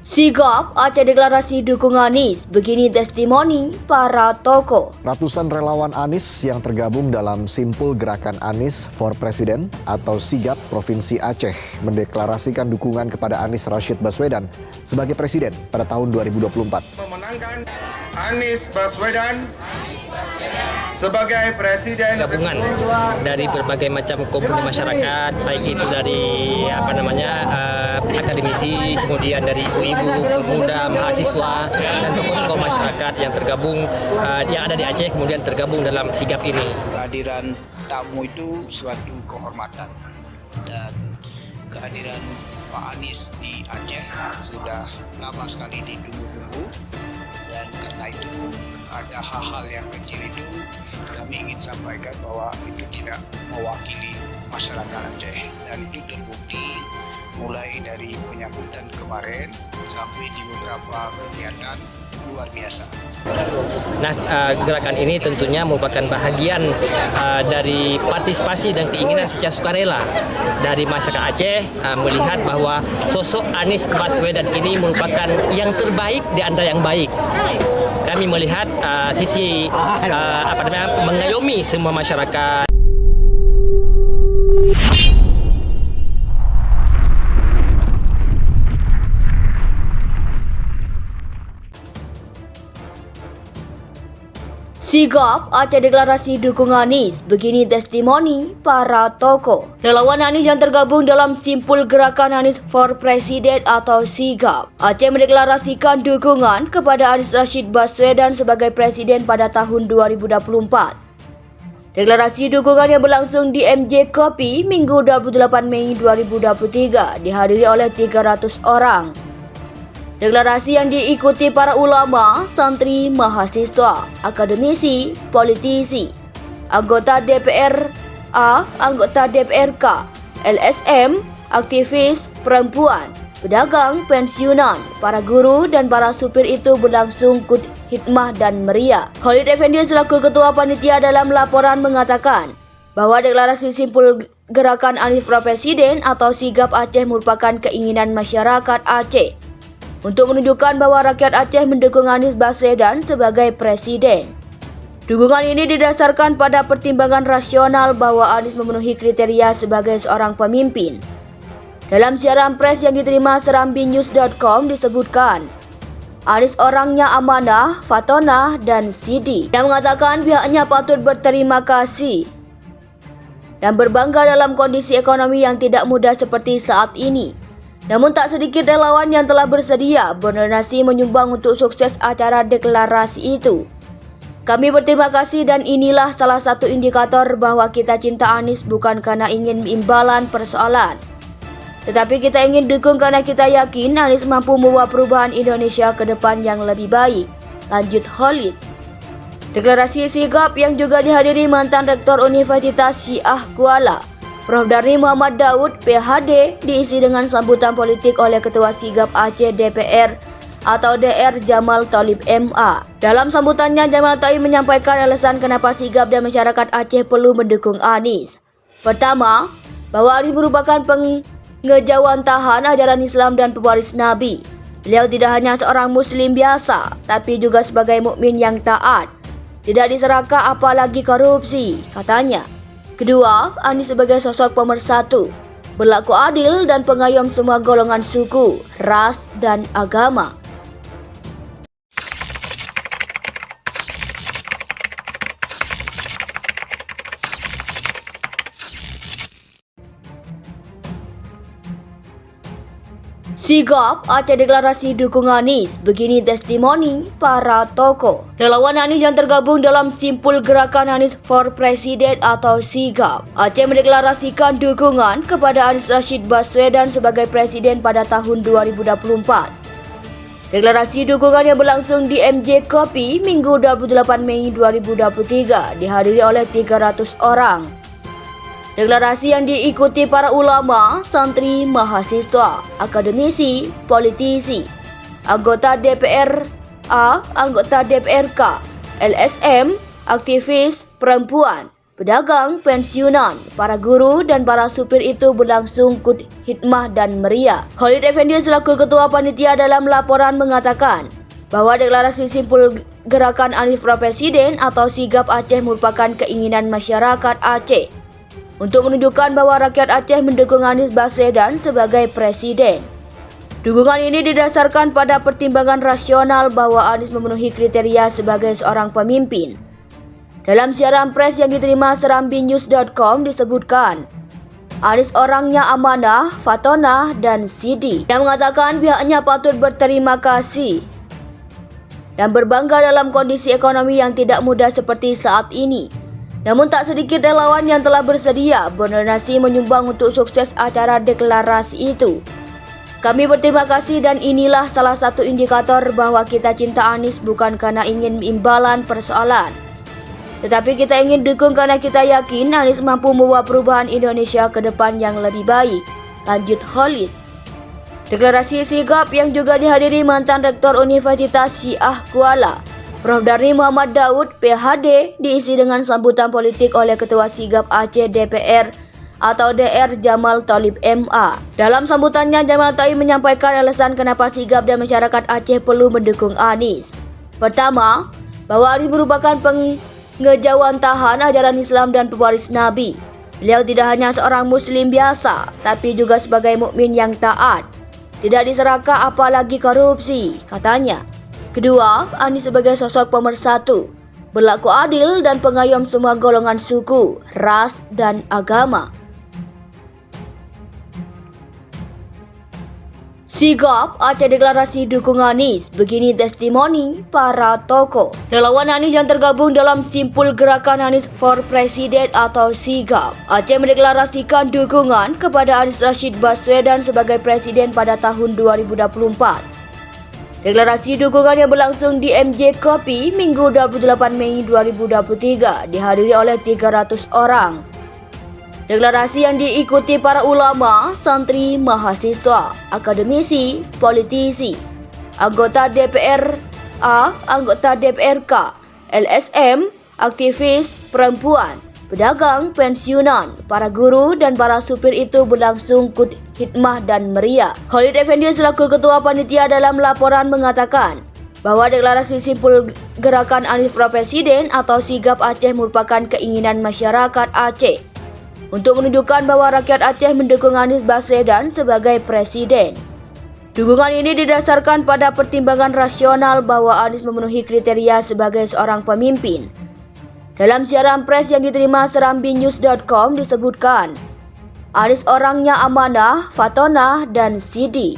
Sigap Aceh deklarasi dukung Anies, begini testimoni para tokoh. Ratusan relawan Anies yang tergabung dalam Simpul Gerakan Anies for President atau Sigap Provinsi Aceh mendeklarasikan dukungan kepada Anies Rashid Baswedan sebagai presiden pada tahun 2024. Memenangkan Anies Baswedan sebagai presiden. Gabungan dari berbagai macam komponen masyarakat, baik itu dari akademisi, kemudian dari ibu-ibu, pemuda, mahasiswa, dan tokoh-tokoh masyarakat yang tergabung yang ada di Aceh kemudian tergabung dalam Sigap ini. Kehadiran tamu itu suatu kehormatan dan kehadiran Pak Anies di Aceh sudah lama sekali ditunggu-tunggu, dan karena itu ada hal-hal yang kecil itu kami ingin sampaikan bahwa itu tidak mewakili masyarakat Aceh, dan itu terbukti mulai dari penyambutan kemarin sampai di beberapa kegiatan luar biasa. Nah, gerakan ini tentunya merupakan bahagian dari partisipasi dan keinginan secara sukarela dari masyarakat Aceh melihat bahwa sosok Anies Baswedan ini merupakan yang terbaik di antara yang baik. Kami melihat sisi mengayomi semua masyarakat. Sigap Aceh deklarasi dukung Anies, begini testimoni para tokoh. Relawan Anies yang tergabung dalam Simpul Gerakan Anies for President atau Sigap Aceh mendeklarasikan dukungan kepada Anies Rashid Baswedan sebagai presiden pada tahun 2024. Deklarasi dukungan yang berlangsung di MJ Kopi Minggu 28 Mei 2023 dihadiri oleh 300 orang. Deklarasi yang diikuti para ulama, santri, mahasiswa, akademisi, politisi, anggota DPRA, anggota DPRK, LSM, aktivis perempuan, pedagang, pensiunan, para guru dan para supir itu berlangsung hikmah dan meriah. Khalid Effendi selaku ketua panitia dalam laporan mengatakan bahwa deklarasi Simpul Gerakan Anies for Presiden atau Sigap Aceh merupakan keinginan masyarakat Aceh untuk menunjukkan bahwa rakyat Aceh mendukung Anies Baswedan sebagai presiden. Dukungan ini didasarkan pada pertimbangan rasional bahwa Anies memenuhi kriteria sebagai seorang pemimpin. Dalam siaran pers yang diterima serambinews.com disebutkan, Anies orangnya amanah, fatonah, dan sidi, yang mengatakan pihaknya patut berterima kasih dan berbangga dalam kondisi ekonomi yang tidak mudah seperti saat ini. Namun tak sedikit relawan yang telah bersedia berdonasi menyumbang untuk sukses acara deklarasi itu. Kami berterima kasih dan inilah salah satu indikator bahwa kita cinta Anies bukan karena ingin imbalan persoalan, tetapi kita ingin dukung karena kita yakin Anies mampu membawa perubahan Indonesia ke depan yang lebih baik, lanjut Khalid. Deklarasi Sigap yang juga dihadiri mantan Rektor Universitas Syiah Kuala, Prof. Darni Muhammad Daud, PhD, diisi dengan sambutan politik oleh Ketua Sigap Aceh DPR atau DR Jamal Thalib MA. Dalam sambutannya, Jamal Thalib menyampaikan alasan kenapa Sigap dan masyarakat Aceh perlu mendukung Anies. Pertama, bahwa Anies merupakan pengejawantahan ajaran Islam dan pewaris Nabi. Beliau tidak hanya seorang Muslim biasa, tapi juga sebagai mukmin yang taat, tidak diserakah apalagi korupsi, katanya. Kedua, Anies sebagai sosok pemersatu, berlaku adil dan pengayom semua golongan suku, ras, dan agama. Sigap Aceh deklarasi dukung Anies, begini testimoni para tokoh. Relawan Anies yang tergabung dalam Simpul Gerakan Anies for President atau Sigap Aceh mendeklarasikan dukungan kepada Anies Rashid Baswedan sebagai presiden pada tahun 2024. Deklarasi dukungan yang berlangsung di MJ Kopi Minggu 28 Mei 2023 dihadiri oleh 300 orang. Deklarasi yang diikuti para ulama, santri, mahasiswa, akademisi, politisi, anggota DPRA, anggota DPRK, LSM, aktivis perempuan, pedagang, pensiunan, para guru, dan para supir itu berlangsung hikmah dan meriah. Khalid Effendi selaku Ketua Panitia dalam laporan mengatakan bahwa deklarasi simpul Gerakan Anies for Presiden atau Sigap Aceh merupakan keinginan masyarakat Aceh untuk menunjukkan bahwa rakyat Aceh mendukung Anies Baswedan sebagai presiden. Dukungan ini didasarkan pada pertimbangan rasional bahwa Anies memenuhi kriteria sebagai seorang pemimpin. Dalam siaran pers yang diterima serambinews.com disebutkan, Anies orangnya amanah, fatonah, dan sidi, yang mengatakan pihaknya patut berterima kasih dan berbangga dalam kondisi ekonomi yang tidak mudah seperti saat ini. Namun tak sedikit relawan yang telah bersedia berdonasi menyumbang untuk sukses acara deklarasi itu. Kami berterima kasih dan inilah salah satu indikator bahwa kita cinta Anies bukan karena ingin imbalan persoalan, tetapi kita ingin dukung karena kita yakin Anies mampu membawa perubahan Indonesia ke depan yang lebih baik, lanjut Khalid. Deklarasi sigap yang juga dihadiri mantan Rektor Universitas Syiah Kuala, Prof. Darni Muhammad Daud, PhD, diisi dengan sambutan politik oleh Ketua Sigap Aceh DPR atau DR Jamal Thalib MA. Dalam sambutannya, Jamal Thalib menyampaikan alasan kenapa Sigap dan masyarakat Aceh perlu mendukung Anies. Pertama, bahwa Anies merupakan pengejawantahan ajaran Islam dan pewaris Nabi. Beliau tidak hanya seorang Muslim biasa, tapi juga sebagai mukmin yang taat, tidak diserakah apalagi korupsi, katanya. Kedua, Anies sebagai sosok pemersatu, berlaku adil dan pengayom semua golongan suku, ras, dan agama. Sigap Aceh deklarasi dukung Anies, begini testimoni para tokoh. Relawan Anies yang tergabung dalam simpul Gerakan Anies for Presiden atau Sigap Aceh mendeklarasikan dukungan kepada Anies Rashid Baswedan sebagai presiden pada tahun 2024. Deklarasi dukungan yang berlangsung di MJ Kopi Minggu 28 Mei 2023 dihadiri oleh 300 orang. Deklarasi yang diikuti para ulama, santri, mahasiswa, akademisi, politisi, anggota DPRA, anggota DPRK, LSM, aktivis perempuan, pedagang, pensiunan, para guru, dan para supir itu berlangsung hikmah dan meriah. Khalid Effendi selaku Ketua Panitia dalam laporan mengatakan bahwa deklarasi simpul Gerakan Anies for Presiden atau Sigap Aceh merupakan keinginan masyarakat Aceh untuk menunjukkan bahwa rakyat Aceh mendukung Anies Baswedan sebagai presiden. Dukungan ini didasarkan pada pertimbangan rasional bahwa Anies memenuhi kriteria sebagai seorang pemimpin. Dalam siaran pers yang diterima serambinews.com disebutkan, Anies orangnya amanah, fatonah, dan sidi.